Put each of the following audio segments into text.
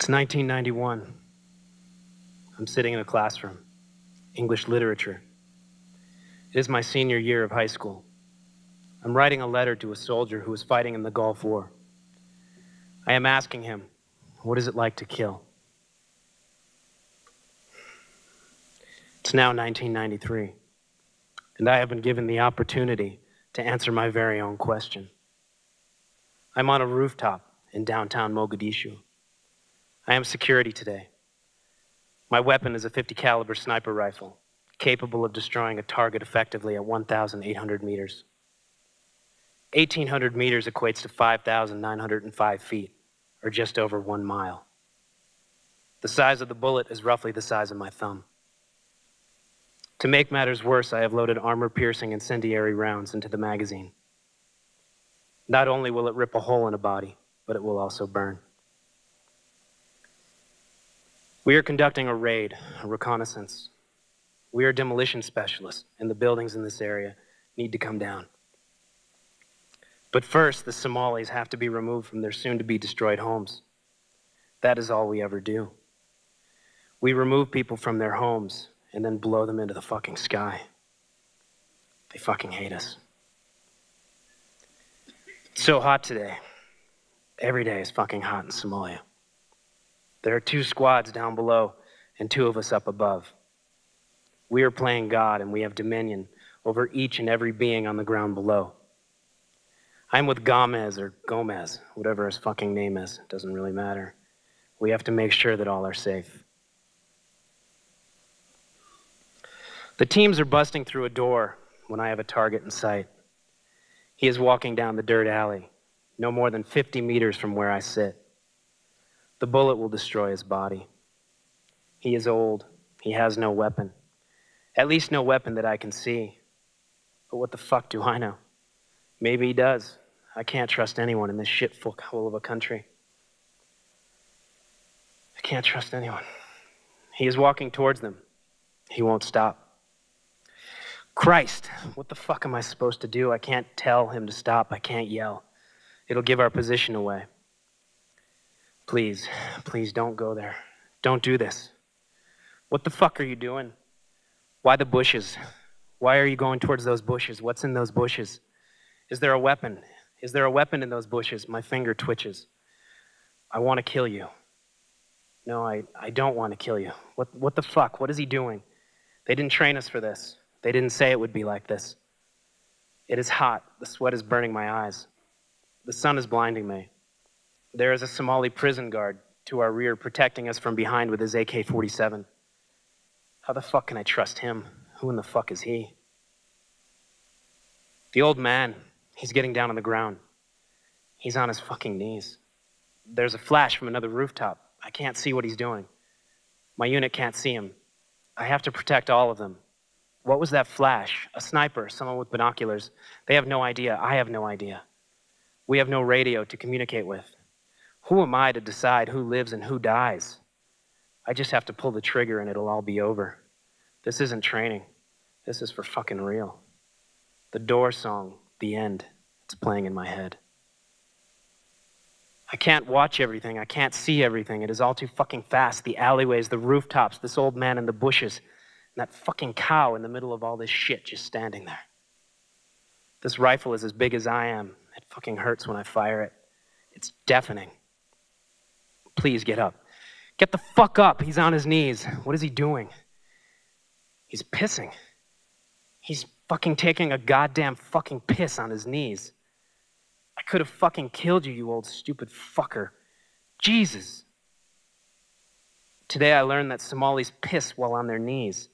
It's 1991. I'm sitting in a classroom, English literature. It is my senior year of high school. I'm writing a letter to a soldier who was fighting in the Gulf War. I am asking him, what is it like to kill? It's now 1993, and I have been given the opportunity to answer my very own question. I'm on a rooftop in downtown Mogadishu. I am security today. My weapon is a .50 caliber sniper rifle, capable of destroying a target effectively at 1,800 meters. 1,800 meters equates to 5,905 feet, or just over 1 mile. The size of the bullet is roughly the size of my thumb. To make matters worse, I have loaded armor-piercing incendiary rounds into the magazine. Not only will it rip a hole in a body, but it will also burn. We are conducting a raid, a reconnaissance. We are demolition specialists, and the buildings in this area need to come down. But first, the Somalis have to be removed from their soon-to-be-destroyed homes. That is all we ever do. We remove people from their homes and then blow them into the fucking sky. They fucking hate us. It's so hot today. Every day is fucking hot in Somalia. There are 2 squads down below and 2 of us up above. We are playing God, and we have dominion over each and every being on the ground below. I'm with Gomez or Gomez, whatever his fucking name is. It doesn't really matter. We have to make sure that all are safe. The teams are busting through a door when I have a target in sight. He is walking down the dirt alley, no more than 50 meters from where I sit. The bullet will destroy his body. He is old. He has no weapon. At least no weapon that I can see. But what the fuck do I know? Maybe he does. I can't trust anyone in this shit-full hole of a country. I can't trust anyone. He is walking towards them. He won't stop. Christ, what the fuck am I supposed to do? I can't tell him to stop. I can't yell. It'll give our position away. Please, please don't go there. Don't do this. What the fuck are you doing? Why the bushes? Why are you going towards those bushes? What's in those bushes? Is there a weapon? Is there a weapon in those bushes? My finger twitches. I want to kill you. No, I don't want to kill you. What the fuck? What is he doing? They didn't train us for this. They didn't say it would be like this. It is hot. The sweat is burning my eyes. The sun is blinding me. There is a Somali prison guard to our rear protecting us from behind with his AK-47. How the fuck can I trust him? Who in the fuck is he? The old man, he's getting down on the ground. He's on his fucking knees. There's a flash from another rooftop. I can't see what he's doing. My unit can't see him. I have to protect all of them. What was that flash? A sniper, someone with binoculars. They have no idea. I have no idea. We have no radio to communicate with. Who am I to decide who lives and who dies? I just have to pull the trigger and it'll all be over. This isn't training. This is for fucking real. The Doors song, The End, it's playing in my head. I can't watch everything. I can't see everything. It is all too fucking fast. The alleyways, the rooftops, this old man in the bushes, and that fucking cow in the middle of all this shit just standing there. This rifle is as big as I am. It fucking hurts when I fire it. It's deafening. Please get up. Get the fuck up. He's on his knees. What is he doing? He's pissing. He's fucking taking a goddamn fucking piss on his knees. I could have fucking killed you, you old stupid fucker. Jesus. Today I learned that Somalis piss while on their knees.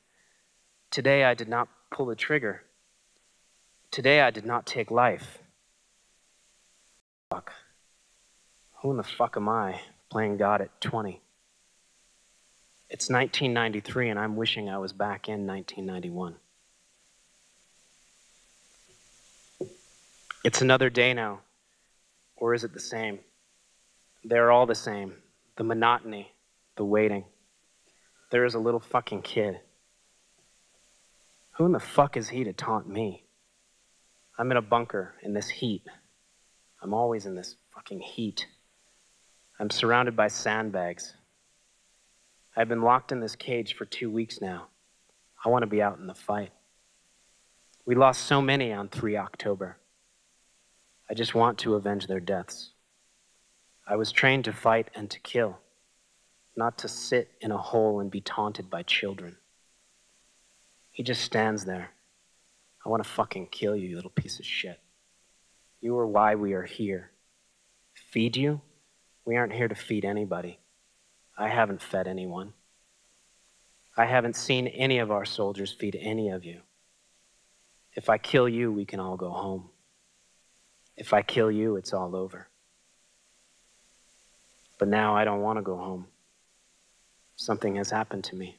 Today I did not pull the trigger. Today I did not take life. Fuck. Who in the fuck am I playing God at 20? It's 1993 and I'm wishing I was back in 1991. It's another day now. Or is it the same? They're all the same. The monotony, the waiting. There is a little fucking kid. Who in the fuck is he to taunt me? I'm in a bunker in this heat. I'm always in this fucking heat. I'm surrounded by sandbags. I've been locked in this cage for 2 weeks now. I want to be out in the fight. We lost so many on 3 October. I just want to avenge their deaths. I was trained to fight and to kill, not to sit in a hole and be taunted by children. He just stands there. I want to fucking kill you, you little piece of shit. You are why we are here. Feed you? We aren't here to feed anybody. I haven't fed anyone. I haven't seen any of our soldiers feed any of you. If I kill you, we can all go home. If I kill you, it's all over. But now I don't want to go home. Something has happened to me.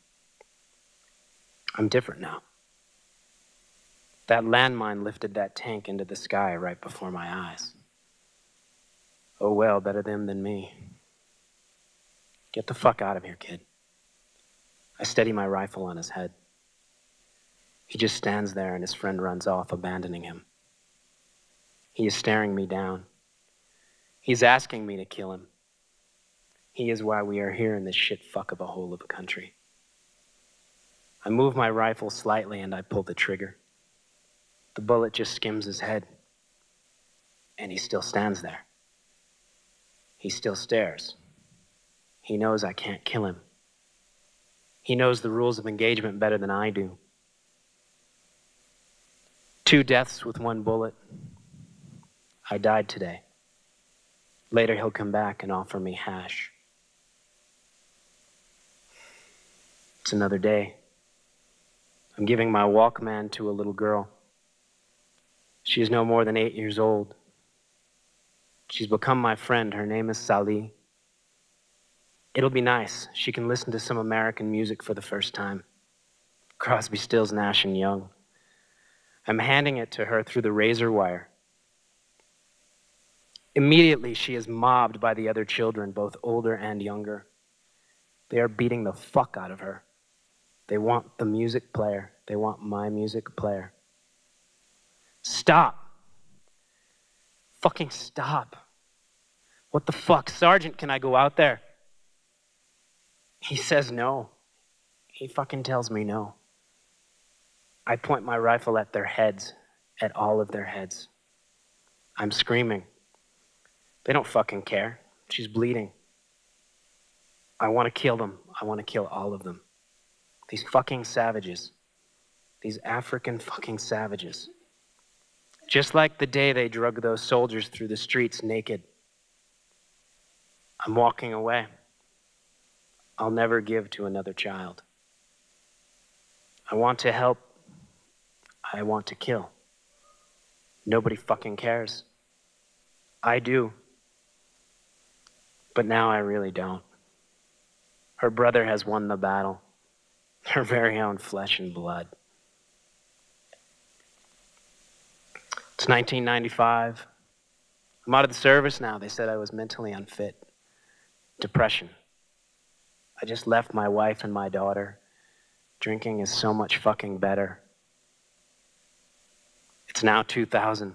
I'm different now. That landmine lifted that tank into the sky right before my eyes. Oh well, better them than me. Get the fuck out of here, kid. I steady my rifle on his head. He just stands there and his friend runs off, abandoning him. He is staring me down. He's asking me to kill him. He is why we are here in this shit fuck of a hole of a country. I move my rifle slightly and I pull the trigger. The bullet just skims his head. And he still stands there. He still stares. He knows I can't kill him. He knows the rules of engagement better than I do. 2 deaths with 1 bullet. I died today. Later he'll come back and offer me hash. It's another day. I'm giving my Walkman to a little girl. She is no more than 8 years old. She's become my friend. Her name is Sally. It'll be nice. She can listen to some American music for the first time. Crosby, Stills, Nash and Young. I'm handing it to her through the razor wire. Immediately, she is mobbed by the other children, both older and younger. They are beating the fuck out of her. They want the music player. They want my music player. Stop. Fucking stop. What the fuck? Sergeant, can I go out there? He says no. He fucking tells me no. I point my rifle at their heads, at all of their heads. I'm screaming. They don't fucking care. She's bleeding. I want to kill them. I want to kill all of them. These fucking savages. These African fucking savages. Just like the day they drug those soldiers through the streets naked. I'm walking away. I'll never give to another child. I want to help. I want to kill. Nobody fucking cares. I do. But now I really don't. Her brother has won the battle. Her very own flesh and blood. It's 1995. I'm out of the service now. They said I was mentally unfit. Depression. I just left my wife and my daughter. Drinking is so much fucking better. It's now 2000.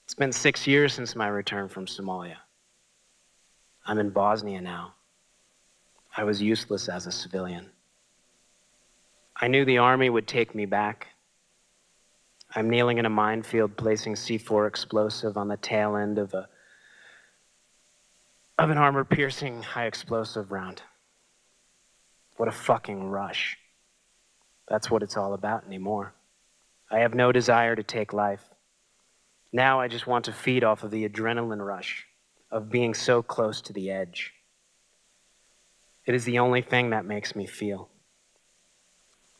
It's been 6 years since my return from Somalia. I'm in Bosnia now. I was useless as a civilian. I knew the army would take me back. I'm kneeling in a minefield placing C4 explosive on the tail end of an armor-piercing high explosive round. What a fucking rush. That's what it's all about anymore. I have no desire to take life. Now I just want to feed off of the adrenaline rush of being so close to the edge. It is the only thing that makes me feel.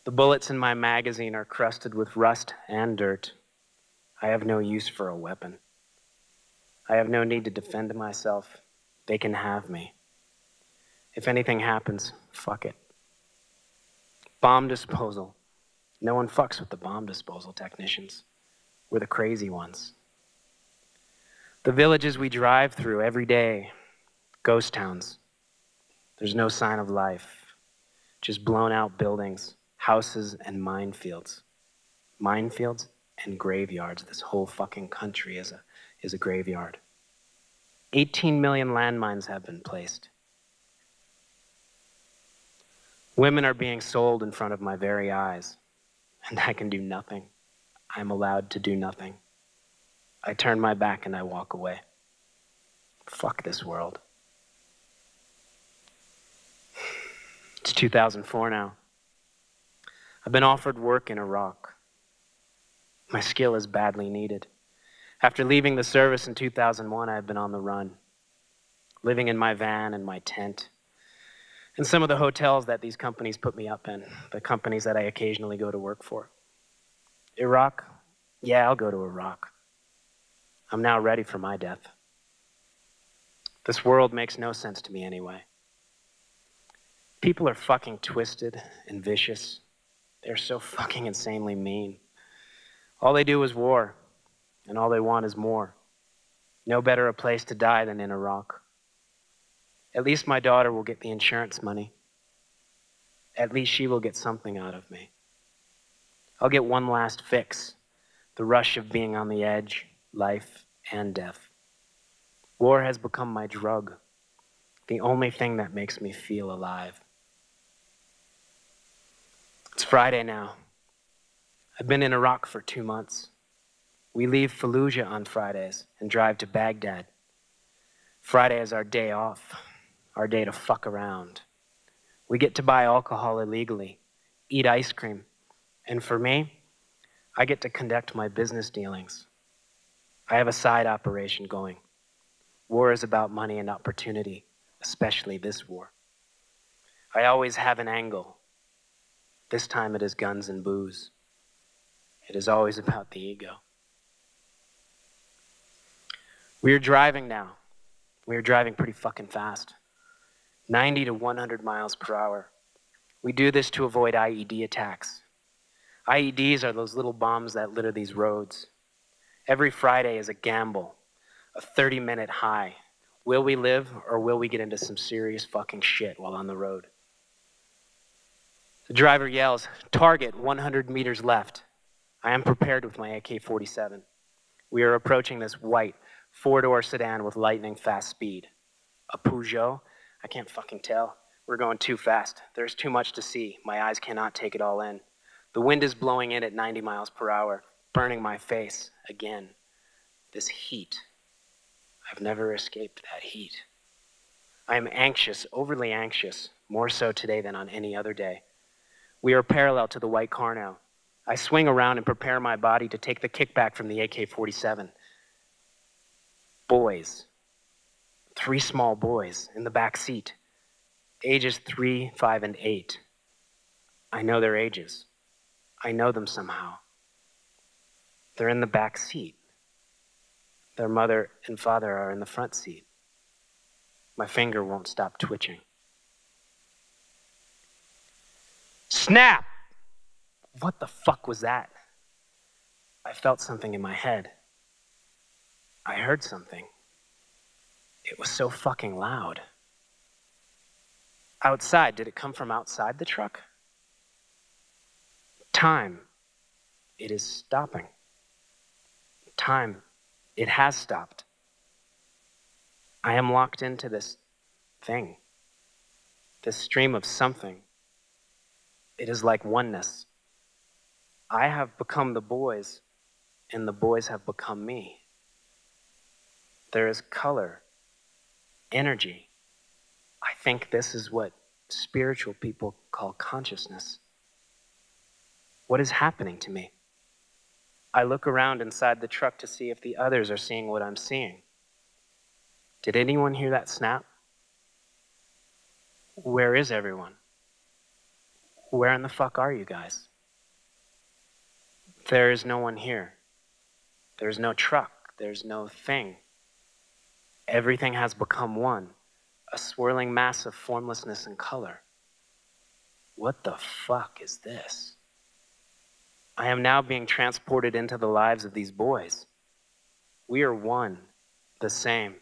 The bullets in my magazine are crusted with rust and dirt. I have no use for a weapon. I have no need to defend myself. They can have me. If anything happens, fuck it. Bomb disposal. No one fucks with the bomb disposal technicians. We're the crazy ones. The villages we drive through every day, ghost towns. There's no sign of life. Just blown out buildings, houses, and minefields. Minefields and graveyards. This whole fucking country is a graveyard. 18 million landmines have been placed. Women are being sold in front of my very eyes, and I can do nothing. I'm allowed to do nothing. I turn my back and I walk away. Fuck this world. It's 2004 now. I've been offered work in Iraq. My skill is badly needed. After leaving the service in 2001, I've been on the run, living in my van and my tent, and some of the hotels that these companies put me up in, the companies that I occasionally go to work for. Iraq? Yeah, I'll go to Iraq. I'm now ready for my death. This world makes no sense to me anyway. People are fucking twisted and vicious. They're so fucking insanely mean. All they do is war, and all they want is more. No better a place to die than in Iraq. At least my daughter will get the insurance money. At least she will get something out of me. I'll get one last fix, the rush of being on the edge, life and death. War has become my drug, the only thing that makes me feel alive. It's Friday now. I've been in Iraq for 2 months. We leave Fallujah on Fridays and drive to Baghdad. Friday is our day off, our day to fuck around. We get to buy alcohol illegally, eat ice cream, and for me, I get to conduct my business dealings. I have a side operation going. War is about money and opportunity, especially this war. I always have an angle. This time it is guns and booze. It is always about the ego. We are driving now. We are driving pretty fucking fast. 90 to 100 miles per hour. We do this to avoid IED attacks. IEDs are those little bombs that litter these roads. Every Friday is a gamble, a 30-minute high. Will we live or will we get into some serious fucking shit while on the road? The driver yells, "Target 100 meters left." I am prepared with my AK-47. We are approaching this white, four-door sedan with lightning fast speed. A Peugeot? I can't fucking tell. We're going too fast. There's too much to see. My eyes cannot take it all in. The wind is blowing in at 90 miles per hour, burning my face again. This heat. I've never escaped that heat. I am anxious, overly anxious, more so today than on any other day. We are parallel to the white car now. I swing around and prepare my body to take the kickback from the AK-47. Boys. 3 small boys in the back seat. Ages 3, 5, and 8. I know their ages. I know them somehow. They're in the back seat. Their mother and father are in the front seat. My finger won't stop twitching. Snap! What the fuck was that? I felt something in my head. I heard something. It was so fucking loud. Outside, did it come from outside the truck? Time. It is stopping. Time. It has stopped. I am locked into this thing. This stream of something. It is like oneness. I have become the boys, and the boys have become me. There is color, energy. I think this is what spiritual people call consciousness. What is happening to me? I look around inside the truck to see if the others are seeing what I'm seeing. Did anyone hear that snap? Where is everyone? Where in the fuck are you guys? There is no one here. There's no truck. There's no thing. Everything has become one, a swirling mass of formlessness and color. What the fuck is this? I am now being transported into the lives of these boys. We are one, the same.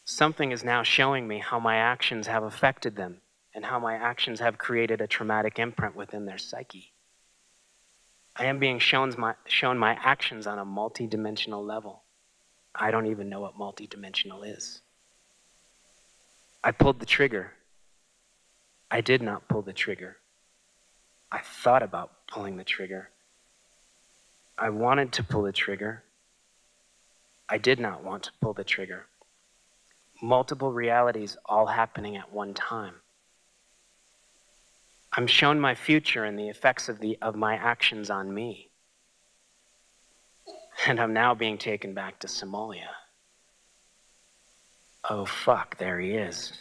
Something is now showing me how my actions have affected them and how my actions have created a traumatic imprint within their psyche. I am being shown my actions on a multi-dimensional level. I don't even know what multidimensional is. I pulled the trigger. I did not pull the trigger. I thought about pulling the trigger. I wanted to pull the trigger. I did not want to pull the trigger. Multiple realities all happening at one time. I'm shown my future and the effects of my actions on me. And I'm now being taken back to Somalia. Oh fuck, there he is.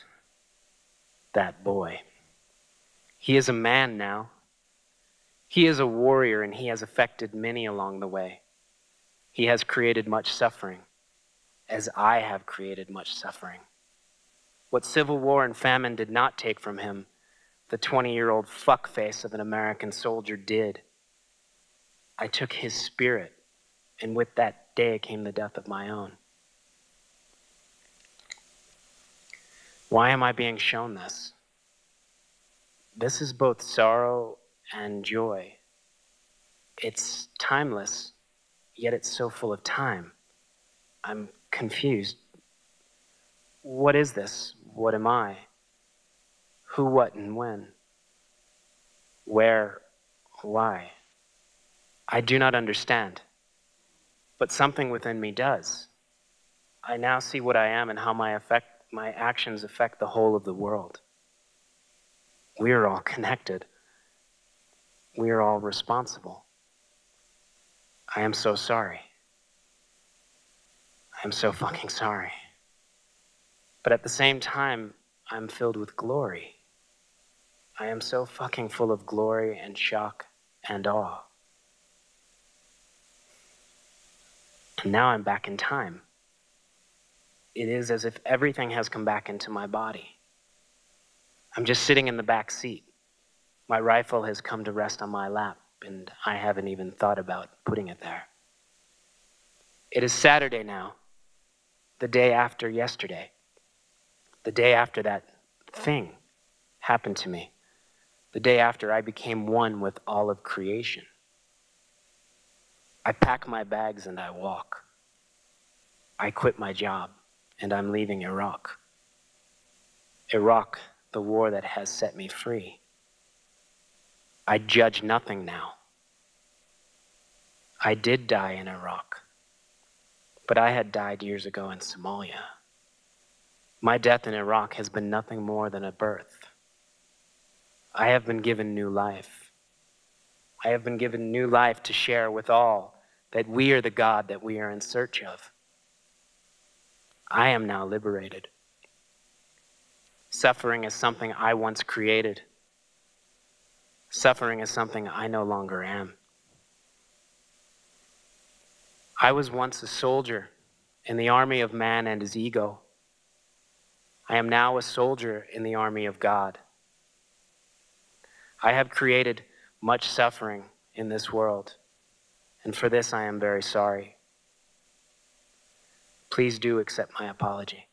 That boy. He is a man now. He is a warrior, and he has affected many along the way. He has created much suffering, as I have created much suffering. What civil war and famine did not take from him, the 20-year-old fuckface of an American soldier did. I took his spirit, and with that day came the death of my own. Why am I being shown this? This is both sorrow and joy. It's timeless, yet it's so full of time. I'm confused. What is this? What am I? Who, what, and when? Where, why? I do not understand, but something within me does. I now see what I am and how my actions affect the whole of the world. We are all connected. We are all responsible. I am so sorry. I am so fucking sorry. But at the same time, I'm filled with glory. I am so fucking full of glory and shock and awe. And now I'm back in time. It is as if everything has come back into my body. I'm just sitting in the back seat. My rifle has come to rest on my lap, and I haven't even thought about putting it there. It is Saturday now, the day after yesterday, the day after that thing happened to me, the day after I became one with all of creation. I pack my bags and I walk. I quit my job and I'm leaving Iraq. Iraq, the war that has set me free. I judge nothing now. I did die in Iraq, but I had died years ago in Somalia. My death in Iraq has been nothing more than a birth. I have been given new life. I have been given new life to share with all that we are the God that we are in search of. I am now liberated. Suffering is something I once created. Suffering is something I no longer am. I was once a soldier in the army of man and his ego. I am now a soldier in the army of God. I have created much suffering in this world, and for this I am very sorry. Please do accept my apology.